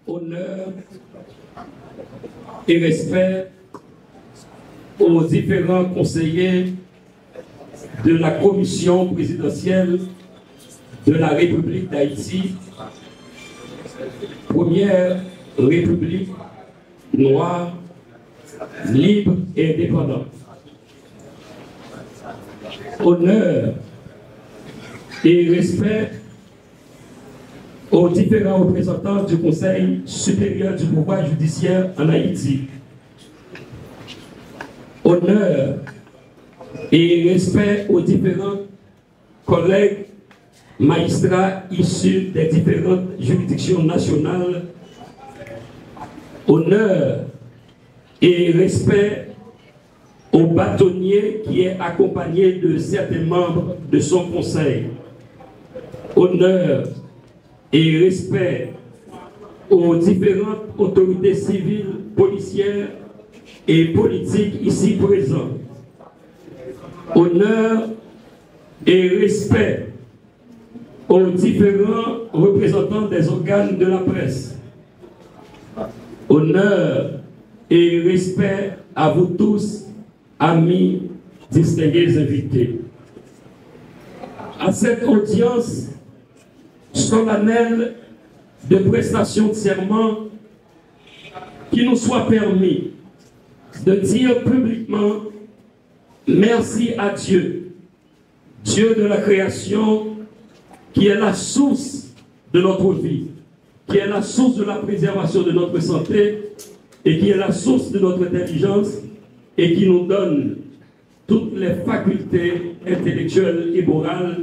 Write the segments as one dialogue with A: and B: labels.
A: honneur et respect aux différents conseillers de la commission présidentielle de la République d'Haïti, première République noire, libre et indépendante. Honneur et respect aux différents représentants du Conseil supérieur du pouvoir judiciaire en Haïti. Honneur et respect aux différents collègues magistrats issus des différentes juridictions nationales. Honneur et respect au bâtonnier qui est accompagné de certains membres de son conseil. Honneur et respect aux différentes autorités civiles, policières et politiques ici présentes. Honneur et respect aux différents représentants des organes de la presse. Honneur et respect à vous tous, amis, distingués invités. À cette audience solennelle de prestation de serment, qu'il nous soit permis de dire publiquement merci à Dieu, Dieu de la création, qui est la source de notre vie, qui est la source de la préservation de notre santé et qui est la source de notre intelligence et qui nous donne toutes les facultés intellectuelles et morales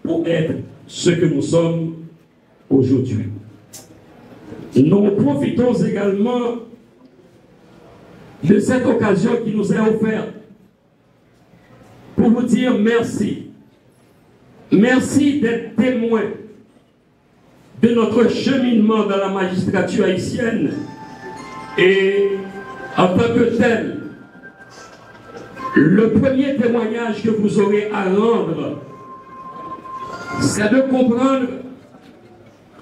A: pour être ce que nous sommes aujourd'hui. Nous profitons également de cette occasion qui nous est offerte pour vous dire merci. Merci d'être témoin de notre cheminement dans la magistrature haïtienne et en tant que tel, le premier témoignage que vous aurez à rendre, c'est de comprendre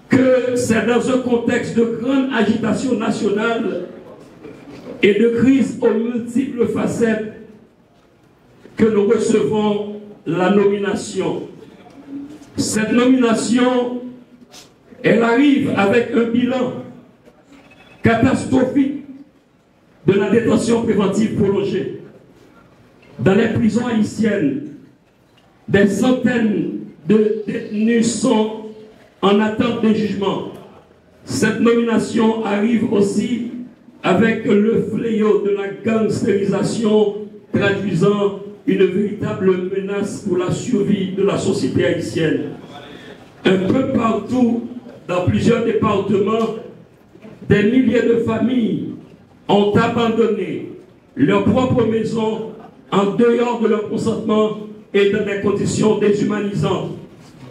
A: que c'est dans un contexte de grande agitation nationale et de crise aux multiples facettes que nous recevons la nomination. Cette nomination, elle arrive avec un bilan catastrophique de la détention préventive prolongée. Dans les prisons haïtiennes, des centaines de détenus sont en attente de jugement. Cette nomination arrive aussi avec le fléau de la gangstérisation, traduisant une véritable menace pour la survie de la société haïtienne. Un peu partout, dans plusieurs départements, des milliers de familles ont abandonné leur propre maison en dehors de leur consentement et dans des conditions déshumanisantes.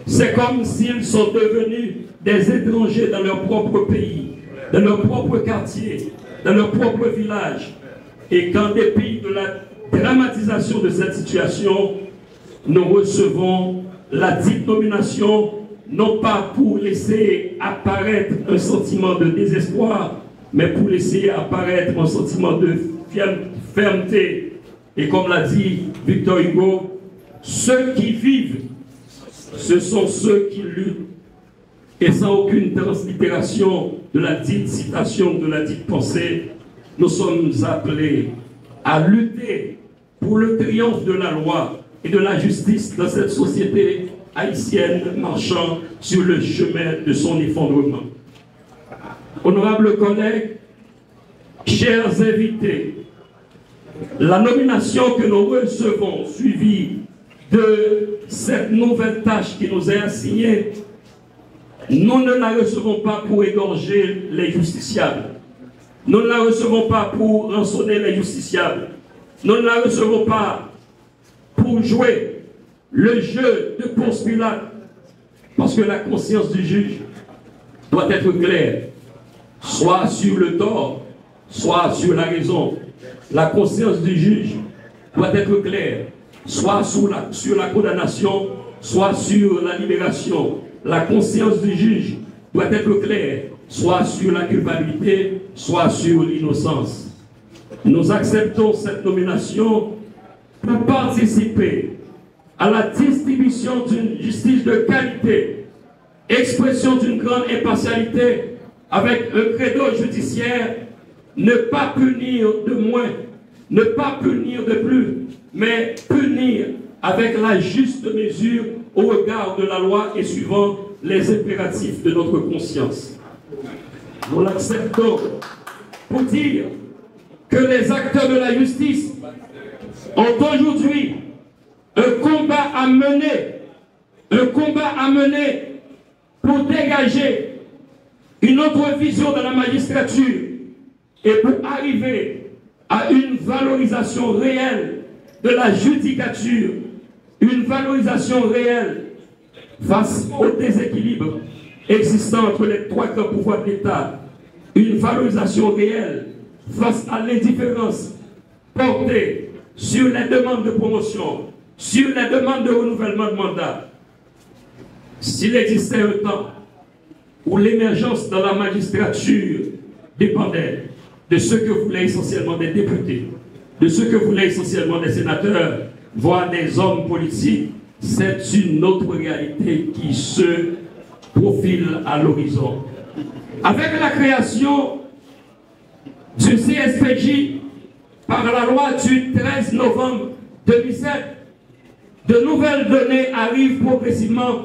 A: C'est comme s'ils sont devenus des étrangers dans leur propre pays, dans leur propre quartier, dans leur propre village. Et qu'en dépit de la dramatisation de cette situation, nous recevons la dite nomination, non pas pour laisser apparaître un sentiment de désespoir, mais pour laisser apparaître un sentiment de fermeté. Et comme l'a dit Victor Hugo, ceux qui vivent, ce sont ceux qui luttent. Et sans aucune translittération de la dite citation, de la dite pensée, nous sommes appelés à lutter pour le triomphe de la loi et de la justice dans cette société haïtienne marchant sur le chemin de son effondrement. Honorables collègues, chers invités, la nomination que nous recevons, suivie de cette nouvelle tâche qui nous est assignée, nous ne la recevons pas pour égorger les justiciables. Nous ne la recevons pas pour rançonner les justiciables. Nous ne la recevons pas pour jouer le jeu de Ponce Pilate, parce que la conscience du juge doit être claire, soit sur le tort, soit sur la raison. La conscience du juge doit être claire, soit sur la condamnation, soit sur la libération. La conscience du juge doit être claire, soit sur la culpabilité, soit sur l'innocence. Nous acceptons cette nomination pour participer à la distribution d'une justice de qualité, expression d'une grande impartialité, avec un credo judiciaire, ne pas punir de moins, ne pas punir de plus, mais punir avec la juste mesure au regard de la loi et suivant les impératifs de notre conscience. Nous l'acceptons pour dire que les acteurs de la justice ont aujourd'hui un combat à mener pour dégager une autre vision de la magistrature et pour arriver à une valorisation réelle de la judicature, une valorisation réelle face au déséquilibre existant entre les trois grands pouvoirs de l'État, une valorisation réelle face à l'indifférence portée sur les demandes de promotion, sur les demandes de renouvellement de mandat. S'il existait un temps où l'émergence dans la magistrature dépendait de ce que voulaient essentiellement des députés, de ce que voulaient essentiellement des sénateurs, voire des hommes politiques, c'est une autre réalité qui se profile à l'horizon. Avec la création du CSPJ par la loi du 13 novembre 2007, de nouvelles données arrivent progressivement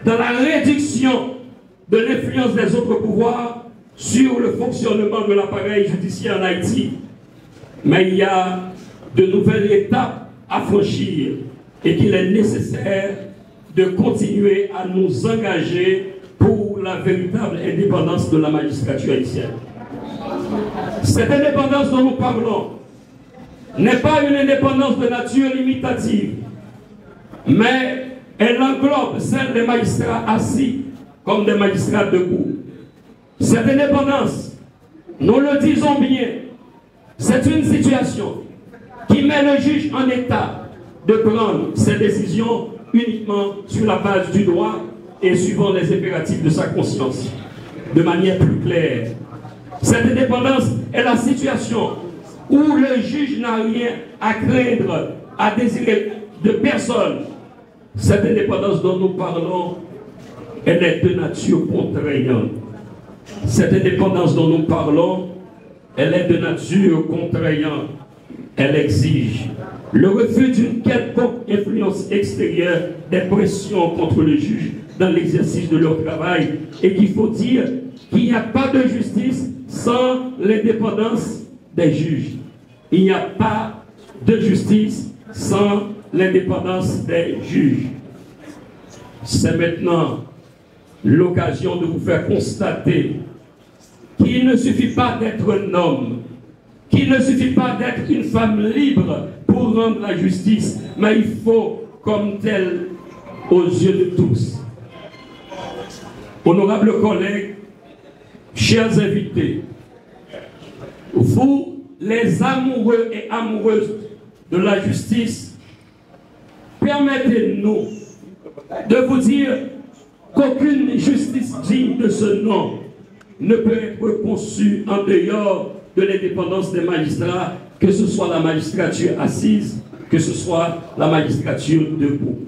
A: dans la réduction de l'influence des autres pouvoirs sur le fonctionnement de l'appareil judiciaire en Haïti. Mais il y a de nouvelles étapes à franchir et qu'il est nécessaire de continuer à nous engager pour la véritable indépendance de la magistrature haïtienne. Cette indépendance dont nous parlons n'est pas une indépendance de nature limitative, mais elle englobe celle des magistrats assis comme des magistrats debout. Cette indépendance, nous le disons bien, c'est une situation qui met le juge en état de prendre ses décisions uniquement sur la base du droit et suivant les impératifs de sa conscience, de manière plus claire. Cette indépendance est la situation où le juge n'a rien à craindre, à désirer de personne. Cette indépendance dont nous parlons, elle est de nature contraignante. Cette indépendance dont nous parlons, elle est de nature contraignante. Elle exige le refus d'une quelconque influence extérieure des pressions contre le juge dans l'exercice de leur travail et qu'il faut dire qu'il n'y a pas de justice sans l'indépendance des juges. Il n'y a pas de justice sans l'indépendance des juges. C'est maintenant l'occasion de vous faire constater qu'il ne suffit pas d'être un homme, qu'il ne suffit pas d'être une femme libre pour rendre la justice, mais il faut comme tel aux yeux de tous. Honorables collègues, chers invités, vous, les amoureux et amoureuses de la justice, permettez-nous de vous dire qu'aucune justice digne de ce nom ne peut être conçue en dehors de l'indépendance des magistrats, que ce soit la magistrature assise, que ce soit la magistrature debout.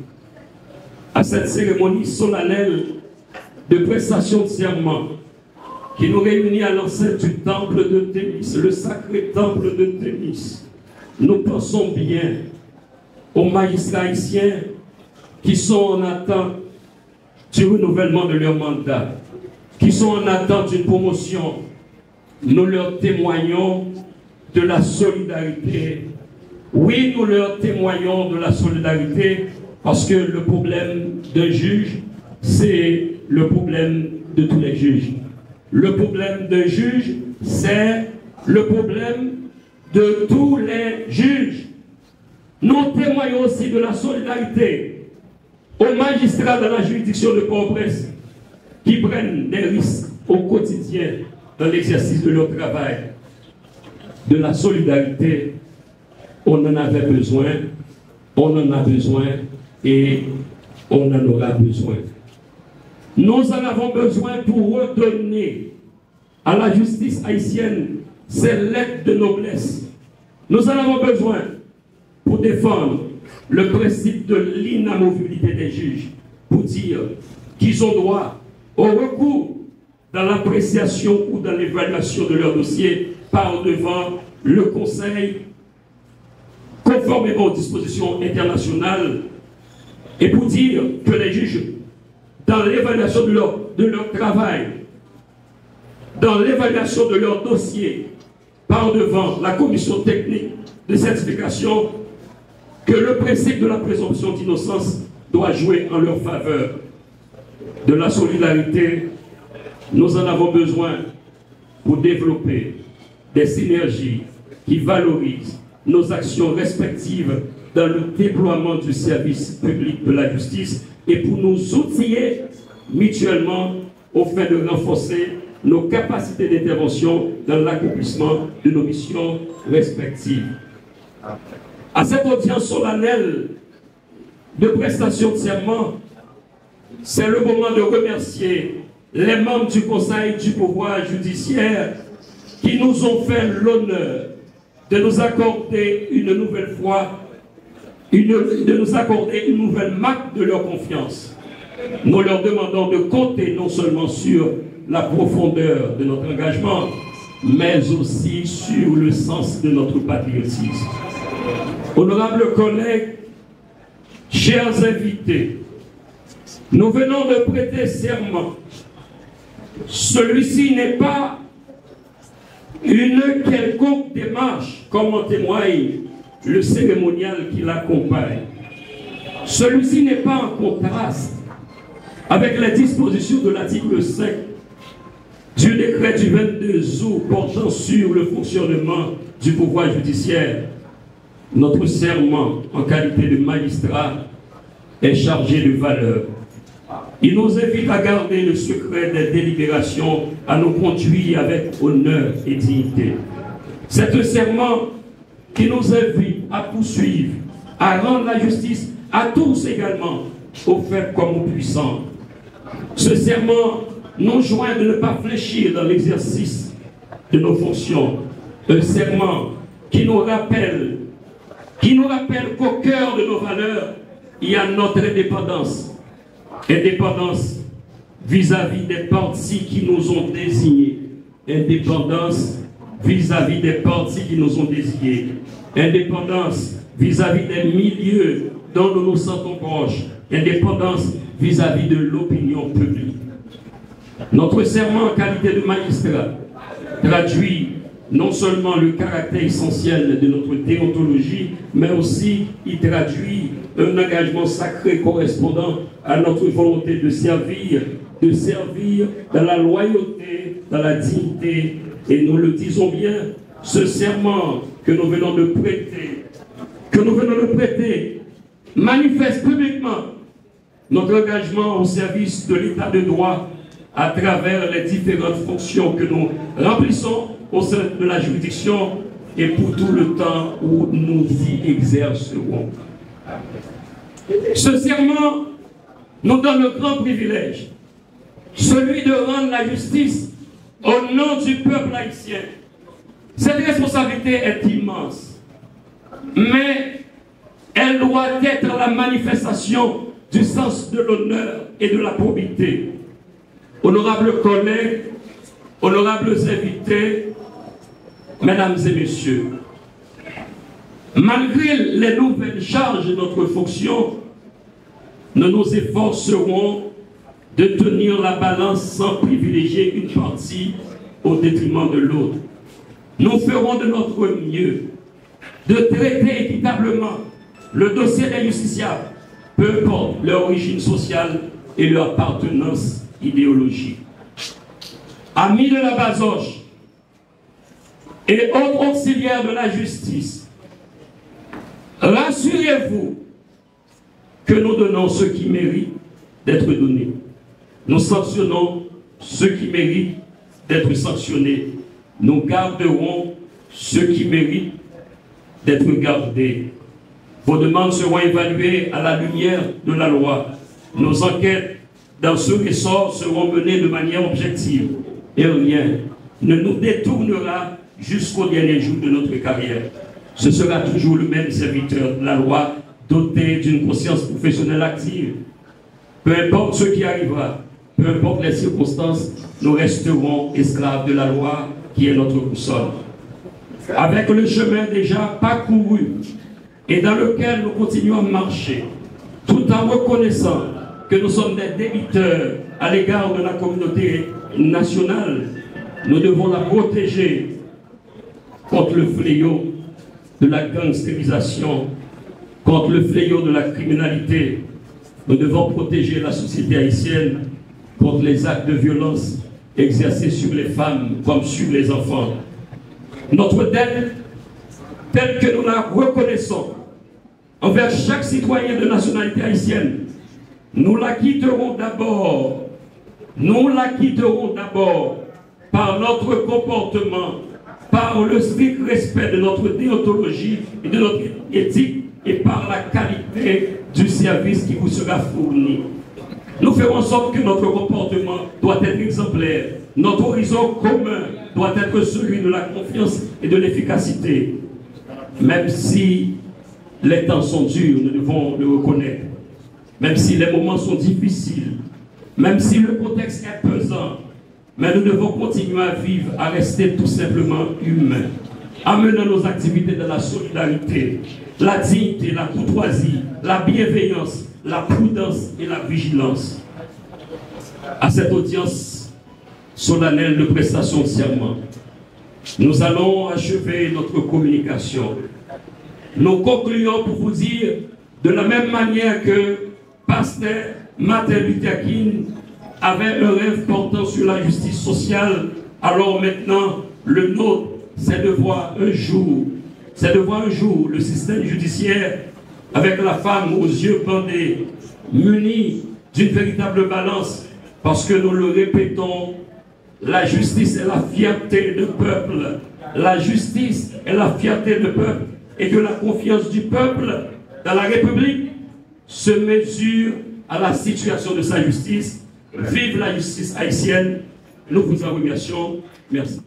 A: À cette cérémonie solennelle de prestation de serment qui nous réunit à l'enceinte du temple de Thémis, le sacré temple de Thémis, nous pensons bien aux magistrats haïtiens qui sont en attente du renouvellement de leur mandat, qui sont en attente d'une promotion. Nous leur témoignons de la solidarité. Oui, nous leur témoignons de la solidarité parce que le problème d'un juge, c'est le problème de tous les juges. Le problème d'un juge, c'est le problème de tous les juges. Nous témoignons aussi de la solidarité aux magistrats de la juridiction de Port-au-Prince qui prennent des risques au quotidien dans l'exercice de leur travail. De la solidarité, on en avait besoin, on en a besoin et on en aura besoin. Nous en avons besoin pour redonner à la justice haïtienne ses lettres de noblesse. Nous en avons besoin pour défendre le principe de l'inamovibilité des juges, pour dire qu'ils ont droit au recours dans l'appréciation ou dans l'évaluation de leur dossier par devant le Conseil, conformément aux dispositions internationales, et pour dire que les juges, dans l'évaluation de leur travail, dans l'évaluation de leur dossier, par devant la commission technique de certification, que le principe de la présomption d'innocence doit jouer en leur faveur. De la solidarité, nous en avons besoin pour développer des synergies qui valorisent nos actions respectives dans le déploiement du service public de la justice et pour nous outiller mutuellement au fin de renforcer nos capacités d'intervention dans l'accomplissement de nos missions respectives. À cette audience solennelle de prestation de serment, c'est le moment de remercier les membres du Conseil du pouvoir judiciaire qui nous ont fait l'honneur de nous accorder une nouvelle fois, de nous accorder une nouvelle marque de leur confiance. Nous leur demandons de compter non seulement sur la profondeur de notre engagement, mais aussi sur le sens de notre patriotisme. Honorables collègues, chers invités, nous venons de prêter serment. Celui-ci n'est pas une quelconque démarche, comme en témoigne le cérémonial qui l'accompagne. Celui-ci n'est pas en contraste avec les dispositions de l'article 5 du décret du 22 août portant sur le fonctionnement du pouvoir judiciaire. Notre serment en qualité de magistrat est chargé de valeur. Il nous invite à garder le secret des délibérations, à nous conduire avec honneur et dignité. C'est un serment qui nous invite à poursuivre, à rendre la justice à tous également, aux faibles comme aux puissants. Ce serment nous joint de ne pas fléchir dans l'exercice de nos fonctions. Un serment qui nous rappelle qu'au cœur de nos valeurs, il y a notre indépendance. Indépendance vis-à-vis des partis qui nous ont désignés. Indépendance vis-à-vis des partis qui nous ont désignés. Indépendance vis-à-vis des milieux dont nous nous sentons proches. Indépendance vis-à-vis de l'opinion publique. Notre serment en qualité de magistrat traduit non seulement le caractère essentiel de notre déontologie, mais aussi il traduit un engagement sacré correspondant à notre volonté de servir dans la loyauté, dans la dignité. Et nous le disons bien, ce serment que nous venons de prêter, manifeste publiquement notre engagement au service de l'état de droit à travers les différentes fonctions que nous remplissons au sein de la juridiction et pour tout le temps où nous y exercerons. Ce serment nous donne le grand privilège, celui de rendre la justice au nom du peuple haïtien. Cette responsabilité est immense, mais elle doit être la manifestation du sens de l'honneur et de la probité. Honorables collègues, honorables invités, mesdames et messieurs, malgré les nouvelles charges de notre fonction, nous nous efforcerons de tenir la balance sans privilégier une partie au détriment de l'autre. Nous ferons de notre mieux de traiter équitablement le dossier des justiciables, peu importe leur origine sociale et leur appartenance idéologique. Amis de la Bazoche et autres auxiliaires de la justice, rassurez-vous que nous donnons ce qui mérite d'être donné. Nous sanctionnons ceux qui méritent d'être sanctionnés. Nous garderons ceux qui méritent d'être gardés. Vos demandes seront évaluées à la lumière de la loi. Nos enquêtes dans ce ressort seront menées de manière objective et rien ne nous détournera jusqu'au dernier jour de notre carrière. Ce sera toujours le même serviteur de la loi, doté d'une conscience professionnelle active. Peu importe ce qui arrivera, peu importe les circonstances, nous resterons esclaves de la loi qui est notre boussole. Avec le chemin déjà parcouru et dans lequel nous continuons à marcher, tout en reconnaissant que nous sommes des débiteurs à l'égard de la communauté nationale, nous devons la protéger contre le fléau de la gangstérisation, contre le fléau de la criminalité. Nous devons protéger la société haïtienne contre les actes de violence exercés sur les femmes comme sur les enfants. Notre dette, telle que nous la reconnaissons envers chaque citoyen de nationalité haïtienne, nous la quitterons d'abord par notre comportement, par le strict respect de notre déontologie et de notre éthique et par la qualité du service qui vous sera fourni. Nous ferons en sorte que notre comportement doit être exemplaire. Notre horizon commun doit être celui de la confiance et de l'efficacité. Même si les temps sont durs, nous devons le reconnaître. Même si les moments sont difficiles, même si le contexte est pesant, mais nous devons continuer à vivre, à rester tout simplement humains, amenant nos activités dans la solidarité, la dignité, la courtoisie, la bienveillance, la prudence et la vigilance. À cette audience solennelle de prestation de serment, nous allons achever notre communication. Nous concluons pour vous dire, de la même manière que Pasteur Martin Luther King avait un rêve portant sur la justice sociale, alors maintenant, le nôtre, c'est de voir un jour le système judiciaire avec la femme aux yeux bandés, munie d'une véritable balance, parce que nous le répétons, la justice est la fierté du peuple. La justice est la fierté du peuple et que la confiance du peuple dans la République se mesure à la situation de sa justice. Vive la justice haïtienne. Nous vous en remercions. Merci.